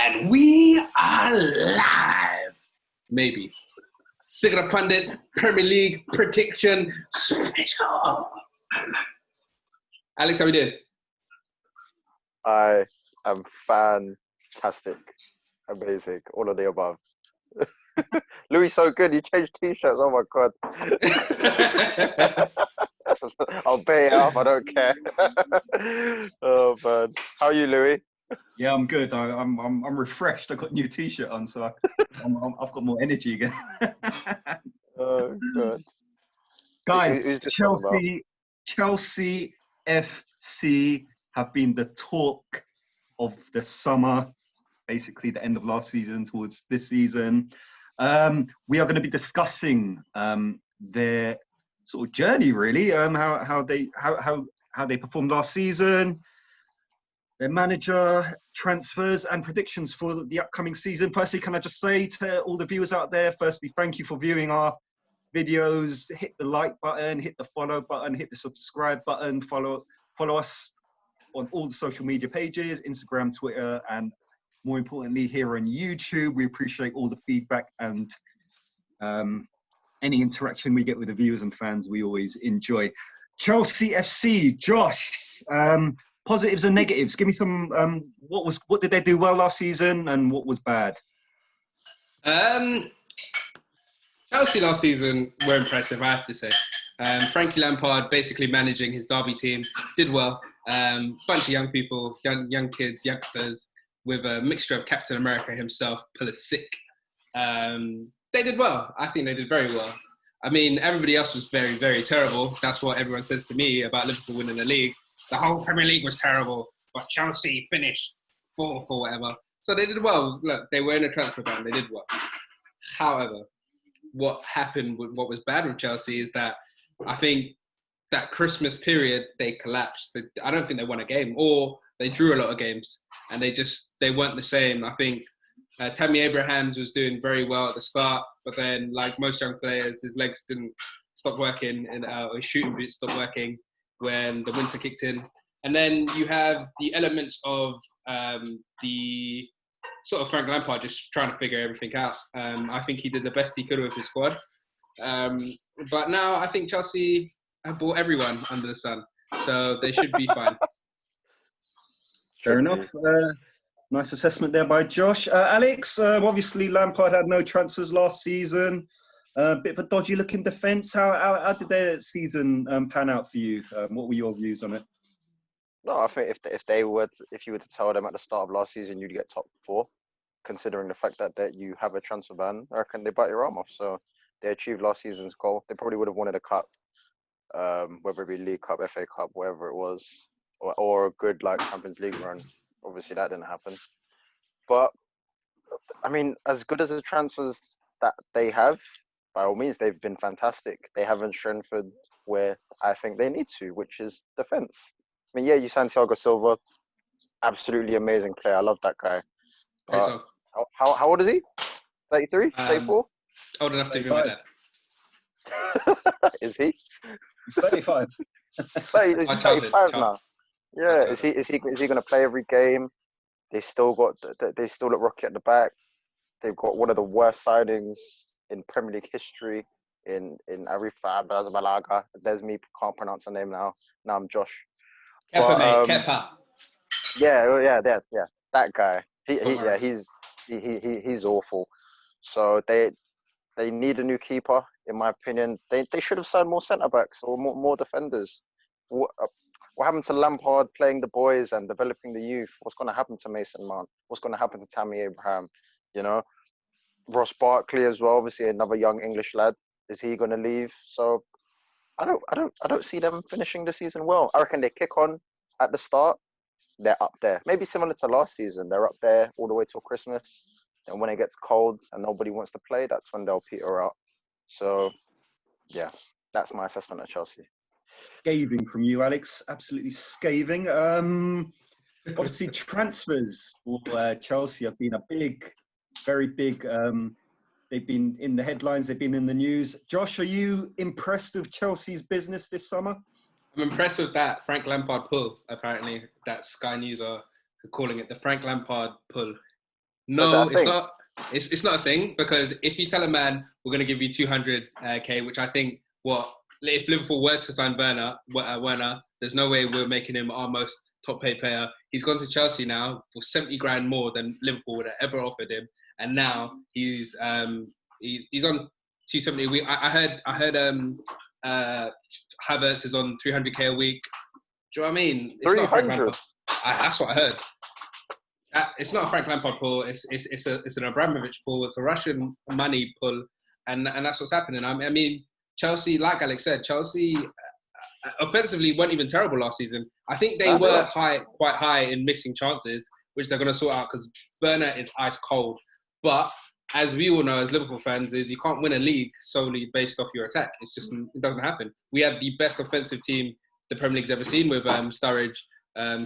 And we are live. Maybe. Sick of the Pundits, Premier League prediction special. Alex, how we doing? I am fantastic. Amazing. All of the above. Louis so good. You changed t-shirts. Oh my god. I'll pay it up. I don't care. Oh man. How are you, Louis? Yeah, I'm good. I'm refreshed. I got a new t-shirt on, so I've got more energy again. Oh god. Guys, Who's this one about? Chelsea FC have been the talk of the summer, basically the end of last season towards this season. We are going to be discussing their sort of journey, really, how they performed last season, their manager, transfers, and predictions for the upcoming season. Firstly, can I just say to all the viewers out there, firstly, thank you for viewing our videos. Hit the like button, hit the follow button, hit the subscribe button, follow us on all the social media pages, Instagram, Twitter, and more importantly, here on YouTube. We appreciate all the feedback and any interaction we get with the viewers and fans. We always enjoy. Chelsea FC, Josh, positives and negatives. Give me some, what did they do well last season and what was bad? Chelsea last season were impressive, I have to say. Frankie Lampard basically managing his Derby team did well. Bunch of young people, young kids, youngsters, with a mixture of Captain America himself, Pulisic. They did well. I think they did very well. I mean, everybody else was very, very terrible. That's what everyone says to me about Liverpool winning the league. The whole Premier League was terrible, but Chelsea finished fourth or whatever. So they did well. Look, they were in a transfer ban. They did well. However, what happened, what was bad with Chelsea is that I think that Christmas period, they collapsed. I don't think they won a game, or they drew a lot of games, and they weren't the same. I think Tammy Abrahams was doing very well at the start, but then, like most young players, his legs didn't stop working, and his shooting boots stopped working when the winter kicked in. And then you have the elements of the sort of Frank Lampard just trying to figure everything out. I think he did the best he could with his squad. But now I think Chelsea have bought everyone under the sun, so they should be fine. Fair enough. Nice assessment there by Josh. Alex, obviously Lampard had no transfers last season. Bit of a dodgy looking defence. How did their season pan out for you? What were your views on it? No, I think if you were to tell them at the start of last season you'd get top four, considering the fact that you have a transfer ban, I reckon they bite your arm off. So they achieved last season's goal. They probably would have wanted a cup, whether it be League Cup, FA Cup, whatever it was, or a good like Champions League run. Obviously that didn't happen. But I mean, as good as the transfers that they have, by all means, they've been fantastic. They haven't strengthened where I think they need to, which is defence. I mean, yeah, you Santiago Silva, absolutely amazing player. I love that guy. How old is he? 33? 34? Old enough to be my dad. Is he? He's 35. He's 35 now. Yeah, is he going to play every game? They still look rocky at the back. They've got one of the worst signings in Premier League history in Arifa Bazabalaga. There's me, can't pronounce her name now. Now I'm Josh. Kepa. Yeah, that guy. He's awful. So they need a new keeper, in my opinion. They should have signed more centre backs or more defenders. What happened to Lampard playing the boys and developing the youth? What's going to happen to Mason Mount? What's going to happen to Tammy Abraham? You know, Ross Barkley as well. Obviously, another young English lad. Is he going to leave? So I don't see them finishing the season well. I reckon they kick on at the start. They're up there. Maybe similar to last season. They're up there all the way till Christmas. And when it gets cold and nobody wants to play, that's when they'll peter out. So yeah, that's my assessment of Chelsea. Scathing from you, Alex. Absolutely scathing. Obviously, transfers for Chelsea have been very big. They've been in the headlines. They've been in the news. Josh, are you impressed with Chelsea's business this summer? I'm impressed with that Frank Lampard pull, apparently, that Sky News are calling it the Frank Lampard pull. No, it's not. It's not a thing, because if you tell a man we're going to give you 200k, which I think if Liverpool were to sign Werner, there's no way we're making him our most top paid player. He's gone to Chelsea now for 70 grand more than Liverpool would have ever offered him, and now he's on 270. I heard Havertz is on 300k a week. Do you know what I mean? It's 300. That's what I heard. It's not a Frank Lampard pull. It's an Abramovich pull. It's a Russian money pull, and that's what's happening. I mean, Chelsea, like Alex said, Chelsea offensively weren't even terrible last season. I think they were quite high in missing chances, which they're going to sort out because Werner is ice cold. But as we all know, as Liverpool fans, is you can't win a league solely based off your attack. It doesn't happen. We have the best offensive team the Premier League's ever seen with Sturridge,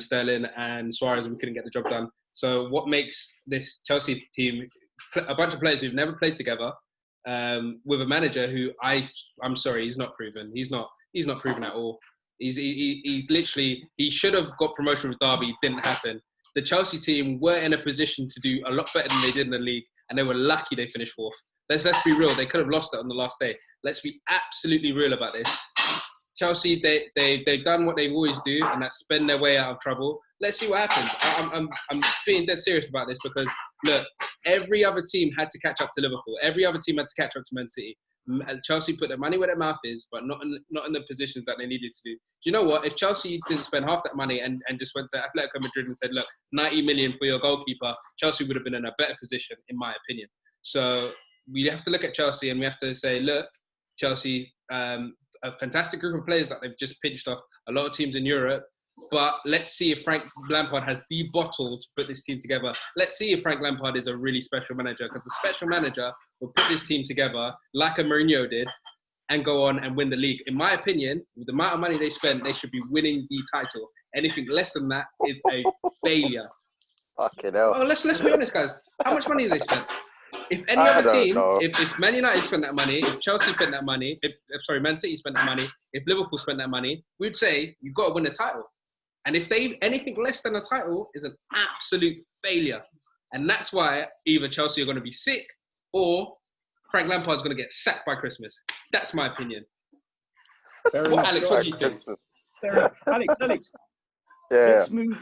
Sterling, and Suarez, and we couldn't get the job done. So what makes this Chelsea team a bunch of players who've never played together, with a manager who I'm sorry, he's not proven. He's not proven at all. He's literally, he should have got promotion with Derby. Didn't happen. The Chelsea team were in a position to do a lot better than they did in the league, and they were lucky they finished fourth. Let's be real. They could have lost it on the last day. Let's be absolutely real about this. Chelsea, they've done what they always do, and that's spend their way out of trouble. Let's see what happens. I'm being dead serious about this because, look, every other team had to catch up to Liverpool. Every other team had to catch up to Man City. Chelsea put their money where their mouth is, but not in the positions that they needed to do. Do you know what? If Chelsea didn't spend half that money and just went to Atletico Madrid and said, look, 90 million for your goalkeeper, Chelsea would have been in a better position, in my opinion. So we have to look at Chelsea and we have to say, look, Chelsea, a fantastic group of players that they've just pinched off a lot of teams in Europe. But let's see if Frank Lampard has the bottle to put this team together. Let's see if Frank Lampard is a really special manager, because a special manager will put this team together like a Mourinho did and go on and win the league. In my opinion, with the amount of money they spent, they should be winning the title. Anything less than that is a failure. Fucking hell. Oh, let's be honest, guys. How much money have they spent? If any other team, if Man United spent that money, if Chelsea spent that money, Man City spent that money, if Liverpool spent that money, we'd say you've got to win a title. And if anything less than a title is an absolute failure. And that's why either Chelsea are going to be sick or Frank Lampard's going to get sacked by Christmas. That's my opinion. Alex, what do you think? Alex. Yeah. Let's move.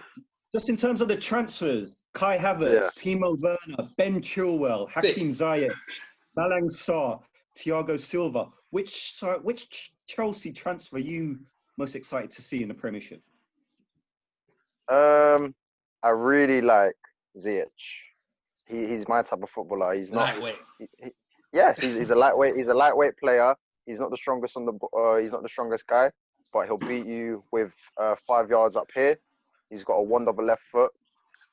Just in terms of the transfers, Kai Havertz, Timo Werner, Ben Chilwell, Hakim Ziyech, Malang Sarr, Thiago Silva. Which Chelsea transfer are you most excited to see in the Premiership? I really like Ziyech. He's my type of footballer. He's not lightweight. He's a lightweight. He's a lightweight player. He's not the strongest he's not the strongest guy, but he'll beat you with 5 yards up here. He's got a wonderful left foot,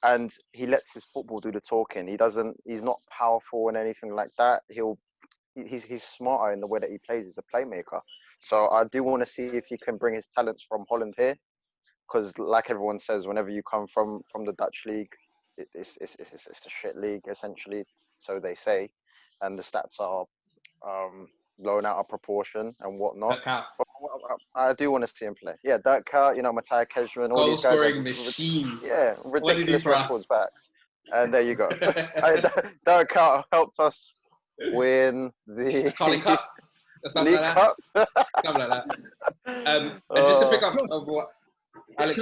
and he lets his football do the talking. He's not powerful and anything like that. He's smarter in the way that he plays. He's a playmaker. So I do want to see if he can bring his talents from Holland here. Because, like everyone says, whenever you come from the Dutch league, it's a shit league, essentially, so they say. And the stats are blown out of proportion and whatnot. But I do want to see him play. Yeah, Dirk Kuyt, Matej Kejman, all these guys. Goal-scoring machine. Yeah, ridiculous records back. And there you go. Dirk Kuyt helped us win the Carling Cup. League Cup. Something like that. And just to pick up of what Alex,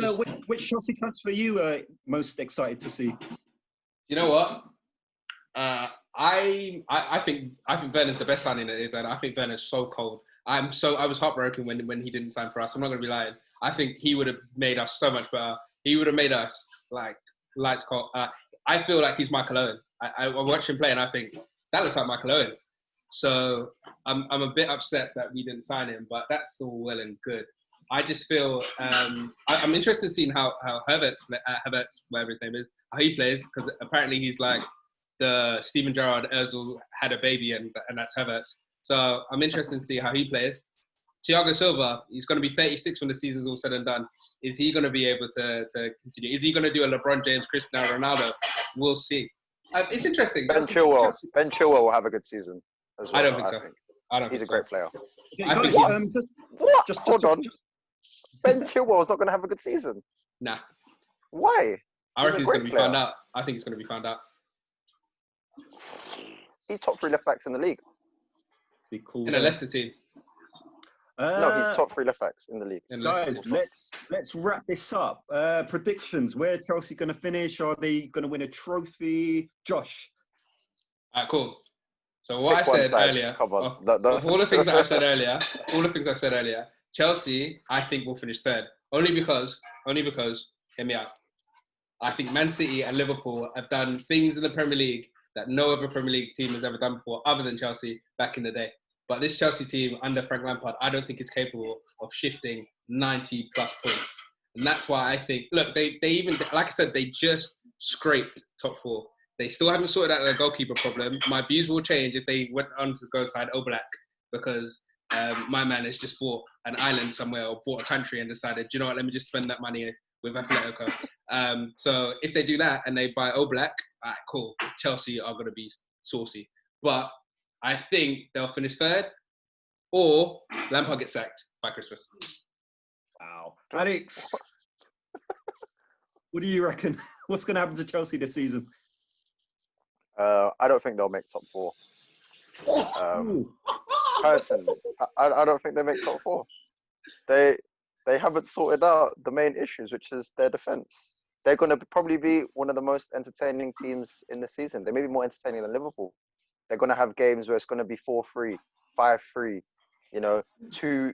which Chelsea transfer are you most excited to see? You know what? I think Werner's the best signing that they've done. I think Werner's so cold. I was heartbroken when he didn't sign for us. I'm not gonna be lying. I think he would have made us so much better. He would have made us like lights cold. I feel like he's Michael Owen. I watch him play and I think that looks like Michael Owen. So I'm a bit upset that we didn't sign him, but that's all well and good. I just feel I'm interested in seeing how Havertz, whatever his name is, how he plays, because apparently he's like the Steven Gerrard Ozil had a baby and that's Havertz. So I'm interested to see how he plays. Thiago Silva, he's going to be 36 when the season's all said and done. Is he going to be able to continue? Is he going to do a LeBron James, Cristiano Ronaldo? We'll see. It's interesting. Ben Chilwell will have a good season as well. I don't think so. He's a great player. I think hold on. Ben Chilwell's not going to have a good season. Nah. Why? I reckon he's going to be found out. I think he's going to be found out. He's top 3 left backs in the league. Be cool. In a Leicester team. No, he's top 3 left backs in the league. Guys, let's wrap this up. Predictions: where Chelsea going to finish? Are they going to win a trophy? Josh. All right, cool. So what Pick I one said side. earlier, Come on. of all the things that I've said earlier, Chelsea, I think, will finish third. Only because, hear me out. I think Man City and Liverpool have done things in the Premier League that no other Premier League team has ever done before, other than Chelsea back in the day. But this Chelsea team under Frank Lampard, I don't think is capable of shifting 90 plus points. And that's why I think, look, they even, like I said, they just scraped top 4. They still haven't sorted out their goalkeeper problem. My views will change if they went on to go side Oblak, because my man has just bought an island somewhere or bought a country and decided, you know what, let me just spend that money with Atletico. So if they do that and they buy Oblak, all right, cool. Chelsea are going to be saucy. But I think they'll finish third, or Lampard gets sacked by Christmas. Wow. Alex, what do you reckon? What's going to happen to Chelsea this season? I don't think they'll make top 4. Personally, I don't think they make top 4. They haven't sorted out the main issues, which is their defense. They're going to probably be one of the most entertaining teams in the season. They may be more entertaining than Liverpool. They're going to have games where it's going to be 4-3, 5-3, 3-2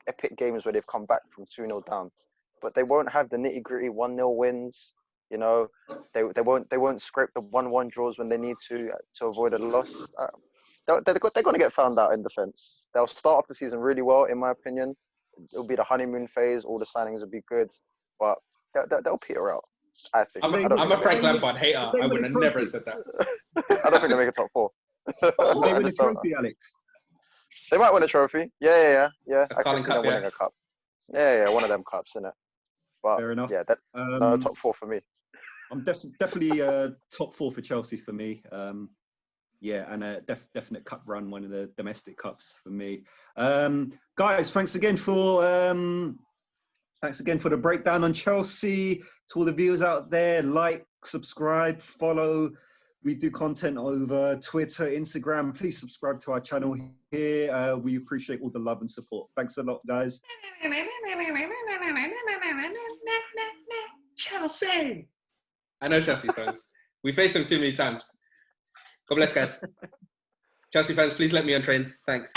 epic games where they've come back from 2-0 down. But they won't have the nitty-gritty 1-0 wins. They won't scrape the 1-1 draws when they need to avoid a loss. They're going to get found out in defence. They'll start off the season really well, in my opinion. It'll be the honeymoon phase. All the signings will be good, but they'll peter out. I think. I'm a Frank Lampard hater. I would have never said that. I don't think they make a top 4. Will they win a trophy, Alex? They might win a trophy. Yeah. I can see them Cup, winning a cup. Yeah, one of them cups, innit? But fair enough. Yeah, top 4 for me. I'm definitely top 4 for Chelsea for me. And a definite cup run, one of the domestic cups for me. Guys, thanks again for the breakdown on Chelsea. To all the viewers out there, like, subscribe, follow. We do content over Twitter, Instagram. Please subscribe to our channel here. We appreciate all the love and support. Thanks a lot, guys. Chelsea. I know Chelsea fans. We faced them too many times. God bless, guys. Chelsea fans, please let me on trains. Thanks.